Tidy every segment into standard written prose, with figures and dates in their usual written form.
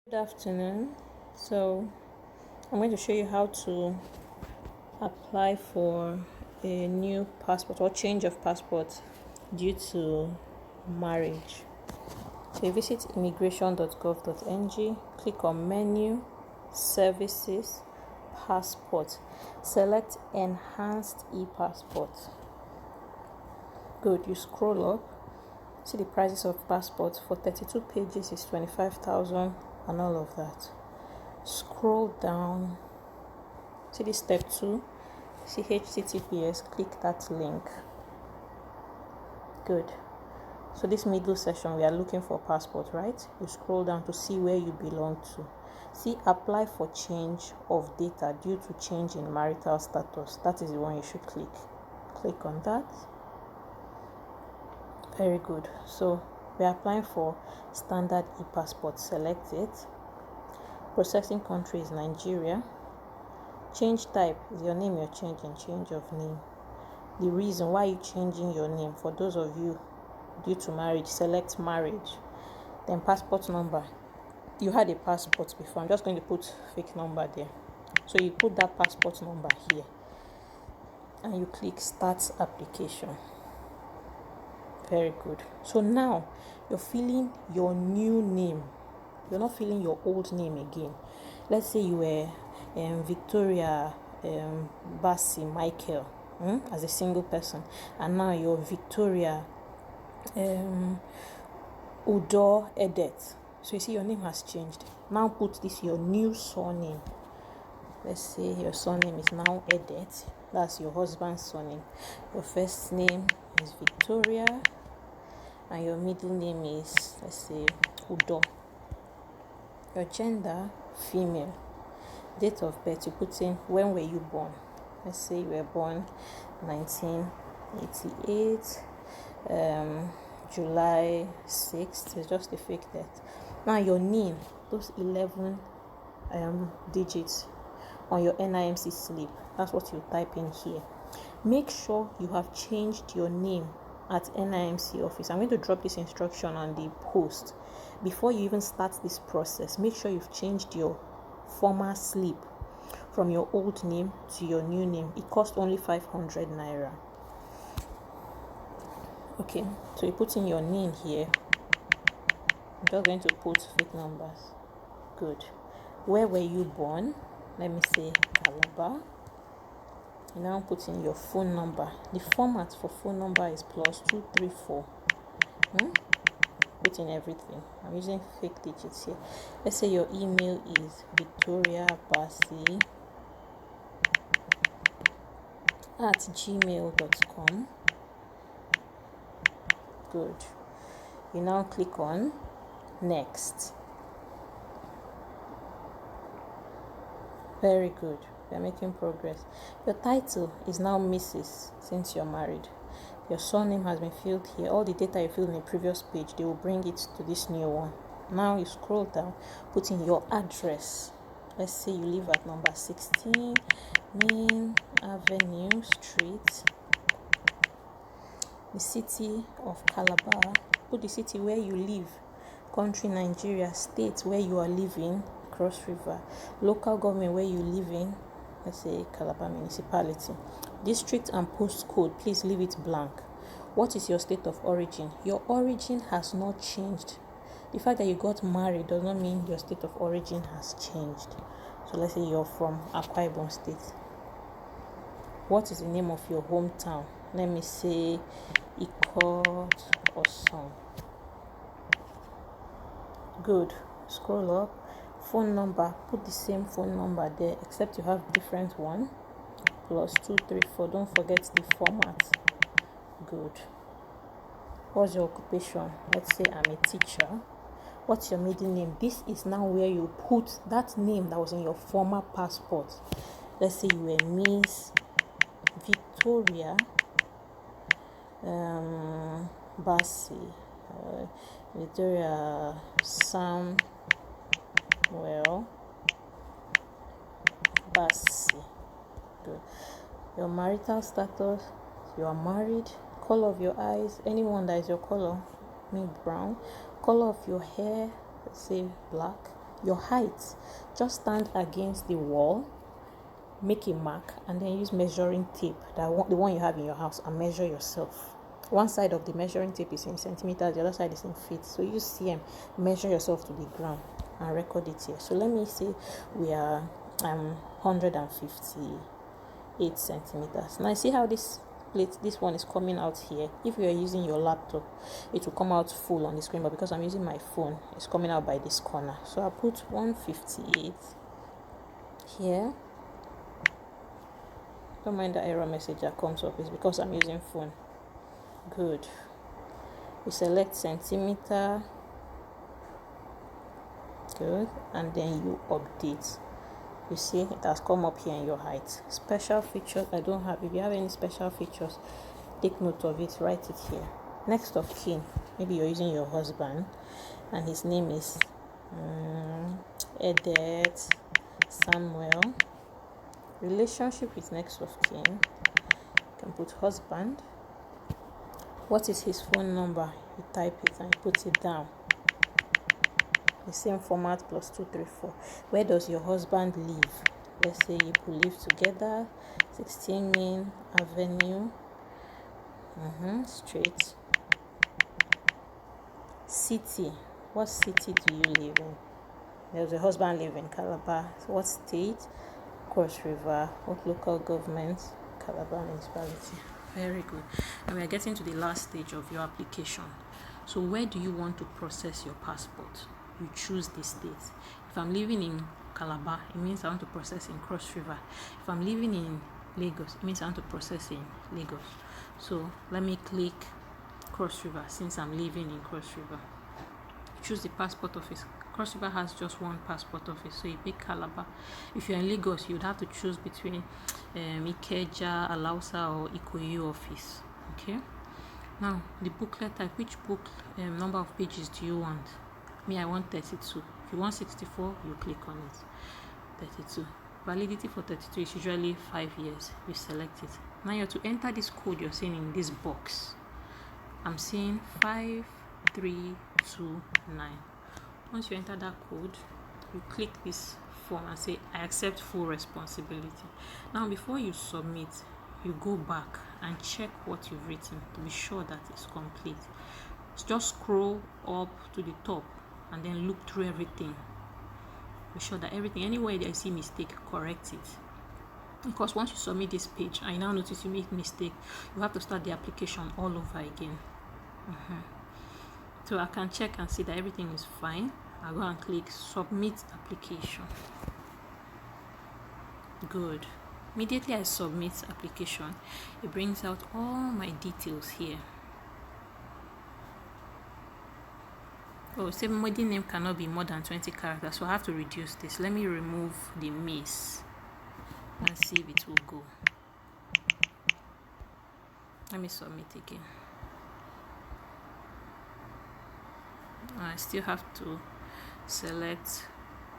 Good afternoon. So, I'm going to show you how to apply for a new passport or change of passport due to marriage. So, you visit immigration.gov.ng, click on menu, services, passport, select enhanced e-passport. Good, you scroll up, see the prices of passports for 32 pages is 25,000 and all of that. Scroll down, see this step 2, see HTTPS, click that link. Good. So this middle section, we are looking for passport, right? You scroll down to see where you belong to. See apply for change of data due to change in marital status. That is the one you should click. Click on that. Very good. So we are applying for standard e-passport. Select it. Processing country is Nigeria. Change type is your name you're changing, change of name. The reason why you're changing your name, for those of you due to marriage, select marriage. Then passport number. You had a passport before. I'm just going to put fake number there. So you put that passport number here and you click start application. Very good. So now you're filling your new name. You're not filling your old name again. Let's say you were Victoria Bassi Michael as a single person, and now you're Victoria Udor Edet. So you see your name has changed. Now put this your new surname. Let's say your surname is now Edet. That's your husband's surname. Your first name is Victoria, and your middle name is, let's say, Udor. Your gender, female. Date of birth, you put in when were you born. Let's say you were born 1988, July 6th. It's just a fake date. Now your name, those 11 digits on your NIMC slip. That's what you type in here. Make sure you have changed your name at NIMC office. I'm going to drop this instruction on the post. Before you even start this process, make sure you've changed your former slip from your old name to your new name. It costs only 500 naira. Okay, so you put in your name here. I'm just going to put fake numbers. Good. Where were you born? Let me say Calabar. You now put in your phone number. The format for phone number is +234. Put in everything. I'm using fake digits here. Let's say your email is victoriabasi@gmail.com. Good. You now click on next. Very good. We are making progress. Your title is now Mrs. since you're married. Your surname has been filled here. All the data you filled in the previous page, they will bring it to this new one. Now you scroll down, put in your address. Let's say you live at number 16 Main Avenue Street, the city of Calabar. Put the city where you live, country Nigeria, state where you are living, Cross River, local government where you live in, let's say Calabar municipality, district and postcode, please leave it blank. What is your state of origin? Your origin has not changed. The fact that you got married does not mean your state of origin has changed. So let's say you're from Akwa Ibom State. What is the name of your hometown? Let me say Osun. Good. Scroll up. Phone number, put the same phone number there, except you have different one. +234. Don't forget the format. Good. What's your occupation? Let's say I'm a teacher. What's your middle name? This is now where you put that name that was in your former passport. Let's say you were Miss Victoria Bassi, Victoria Samuel Bassi. Good. Your marital status, you are married. Color of your eyes, anyone that is your color, me brown. Color of your hair, let's say black. Your height, just stand against the wall, make a mark, and then use measuring tape, the one you have in your house, and measure yourself. One side of the measuring tape is in centimeters, the other side is in feet. So use cm, measure yourself to the ground and record it here. So let me say we are 158 centimeters. Now see how this one is coming out here. If you are using your laptop, it will come out full on the screen, but because I'm using my phone, it's coming out by this corner. So I'll put 158 here. Don't mind the error message that comes up, it's because I'm using phone. Good. We select centimeter. Good. And then you update. You see it has come up here in your height. Special features I don't have. If you have any special features, take note of it, write it here. Next of kin, maybe you're using your husband and his name is Edith Samuel. Relationship with next of kin, you can put husband. What is his phone number? You type it and you put it down. The same format, +234. Where does your husband live? Let's say you could live together. 16 Main Avenue. Street. City. What city do you live in? There's a husband live in Calabar. So what state? Cross River. What local government? Calabar municipality. Very good. And we are getting to the last stage of your application. So where do you want to process your passport? You choose the state. If I'm living in Calabar, it means I want to process in Cross River. If I'm living in Lagos, it means I want to process in Lagos. So let me click Cross River since I'm living in Cross River. Choose the passport office. Cross River has just one passport office, so you pick Calabar. If you're in Lagos, you'd have to choose between Ikeja, Alausa, or Ikoyi office. Okay. Now the booklet type. Which book number of pages do you want? Me, I want 32. If you want 64, you click on it. 32. Validity for 32 is usually 5 years. You select it. Now you have to enter this code you're seeing in this box. I'm seeing 5329. Once you enter that code, you click this form and say, I accept full responsibility. Now, before you submit, you go back and check what you've written to be sure that it's complete. Just scroll up to the top and then look through everything. Be sure that everything, anywhere that you see mistake, correct it. Because once you submit this page, I now notice you make mistake, you have to start the application all over again. So I can check and see that everything is fine. I'll go and click submit application. Good. Immediately I submit application, it brings out all my details here. Oh, say maiden name cannot be more than 20 characters, so I have to reduce this. Let me remove the miss and see if it will go. Let me submit again. I still have to select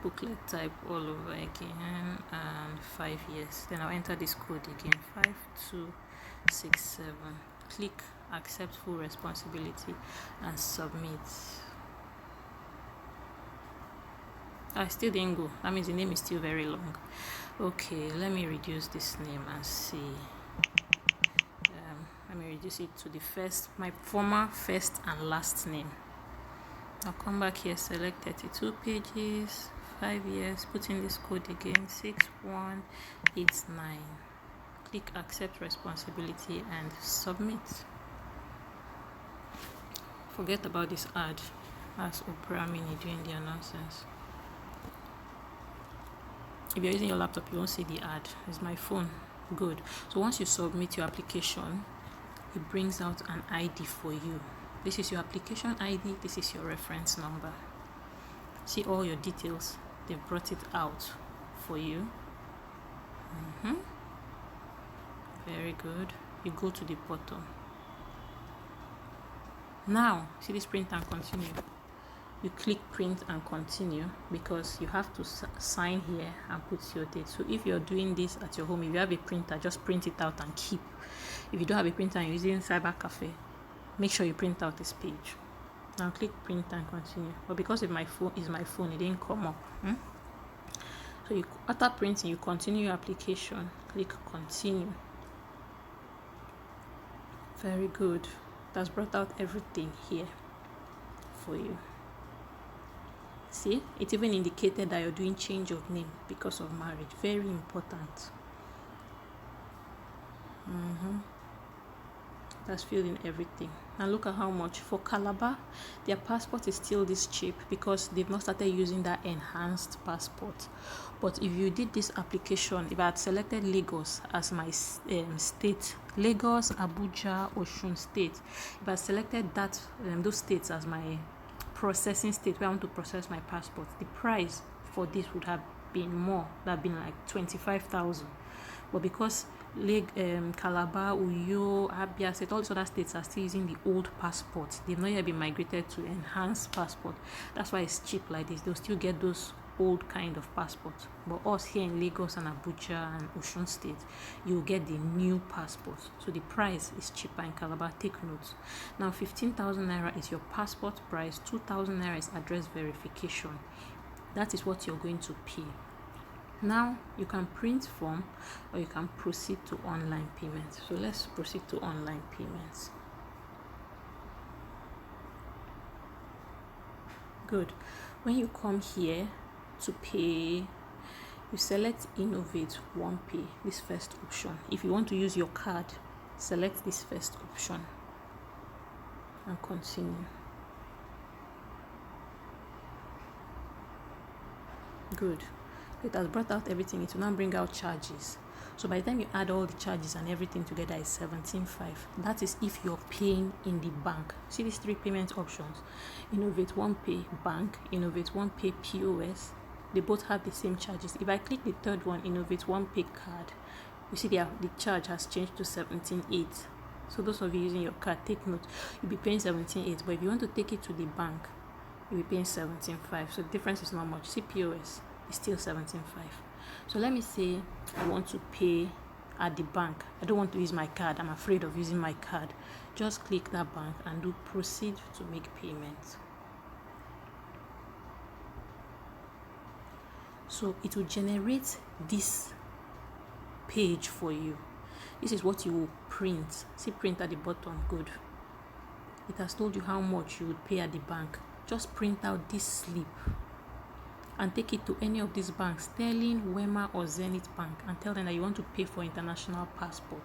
booklet type all over again and 5 years. Then I'll enter this code again, 5267. Click accept full responsibility and submit. I still didn't go. That means the name is still very long. Okay, let me reduce this name and see. Let me reduce it to the first, my former first and last name. I'll come back here, select 32 pages, 5 years, put in this code again, 6189. Click accept responsibility and submit. Forget about this ad. That's Oprah Mini doing the announcements. If you're using your laptop, you won't see the ad. It's my phone. Good. So once you submit your application, it brings out an ID for you. This is your application ID. This is your reference number. See all your details. They've brought it out for you. Very good. You go to the bottom. Now, see this print and continue. You click print and continue because you have to sign here and put your date. So if you're doing this at your home, if you have a printer, just print it out and keep. If you don't have a printer and you're using cyber cafe, make sure you print out this page. Now click print and continue. But because my phone, it didn't come up. So after printing, you continue your application. Click continue. Very good. That's brought out everything here for you. See, it even indicated that you're doing change of name because of marriage. Very important. That's filled in everything. Now look at how much. For Calabar, their passport is still this cheap because they've not started using that enhanced passport. But if you did this application, if I had selected Lagos as my state, Lagos, Abuja, Osun state, if I selected that those states as my processing state where I want to process my passport, the price for this would have been more. That would have been like 25,000. But because Calabar, uour, Abia State, all these other states are still using the old passport, they've not yet been migrated to enhanced passport. That's why it's cheap like this. They'll still get those old kind of passport. But us here in Lagos and Abuja and Osun State, you'll get the new passport. So the price is cheaper in Calabar. Take notes. Now 15,000 naira is your passport price. 2,000 naira is address verification. That is what you're going to pay. Now you can print form or you can proceed to online payments. So let's proceed to online payments. Good. When you come here to pay, you select innovate one pay, this first option. If you want to use your card, select this first option and continue. Good. It has brought out everything. It will now bring out charges. So by the time you add all the charges and everything together, is 17.5. That is if you're paying in the bank. See these three payment options: Innovate One Pay Bank, Innovate One Pay POS. They both have the same charges. If I click the third one, Innovate One Pay Card, you see the charge has changed to 17.8. So those of you using your card, take note. You'll be paying 17.8, but if you want to take it to the bank, you'll be paying 17.5. So the difference is not much. See POS. It's still 17.5. So let me say I want to pay at the bank. I don't want to use my card. I'm afraid of using my card. Just click that bank and do proceed to make payments. So it will generate this page for you. This is what you will print. See print at the bottom. Good. It has told you how much you would pay at the bank. Just print out this slip and take it to any of these banks, Sterling, Wema or Zenith Bank, and tell them that you want to pay for international passport.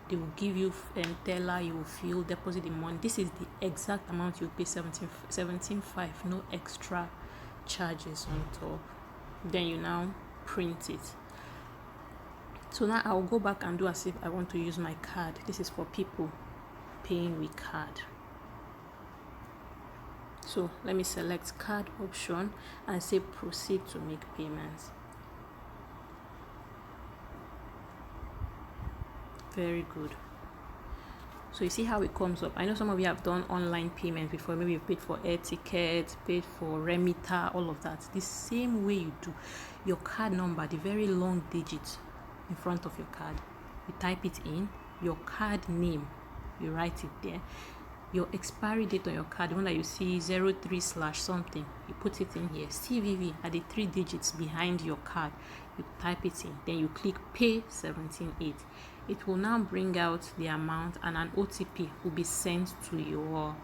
They will give you teller, you will fill, deposit the money. This is the exact amount you pay, 17.5, no extra charges on top. Then you now print it. So now I'll go back and do as if I want to use my card. This is for people paying with card. So let me select card option and say proceed to make payments. Very good. So you see how it comes up. I know some of you have done online payment before. Maybe you've paid for air tickets, paid for remitter, all of that. The same way you do. Your card number, the very long digit in front of your card, you type it in. Your card name, you write it there. Your expiry date on your card, the one that you see 03/something, you put it in here. CVV are the 3 digits behind your card. You type it in, then you click pay 17.8. It will now bring out the amount and an OTP will be sent to your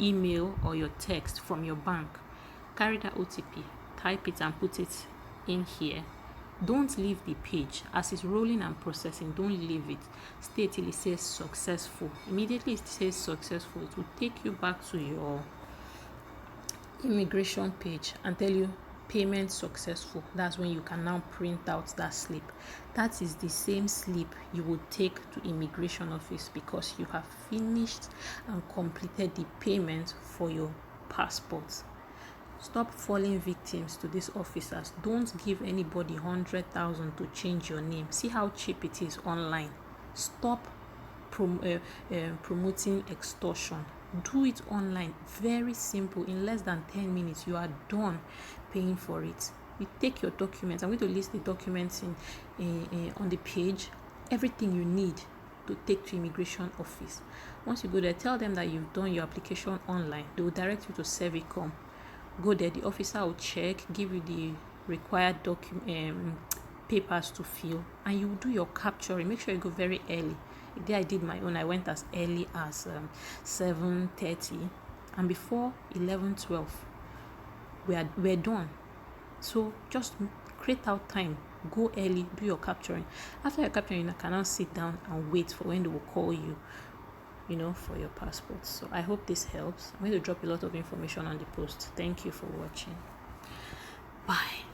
email or your text from your bank. Carry that OTP, type it and put it in here. Don't leave the page. As it's rolling and processing, don't leave it. Stay till it says successful. Immediately it says successful, it will take you back to your immigration page and tell you payment successful. That's when you can now print out that slip. That is the same slip you would take to immigration office because you have finished and completed the payment for your passport. Stop falling victims to these officers. Don't give anybody 100,000 to change your name. See how cheap it is online. Stop promoting extortion. Do it online. Very simple. In less than 10 minutes, you are done paying for it. You take your documents. I'm going to list the documents in on the page. Everything you need. to take to immigration office. Once you go there, tell them that you've done your application online. They will direct you to Servicom. Go there, the officer will check, give you the required papers to fill, and you will do your capturing. Make sure you go very early. The day I did my own, I went as early as 7:30, and before 11:12 we're done. So just create out time, go early, do your capturing. After your capturing, you cannot sit down and wait for when they will call you, for your passport. So I hope this helps. I'm going to drop a lot of information on the post. Thank you for watching. Bye.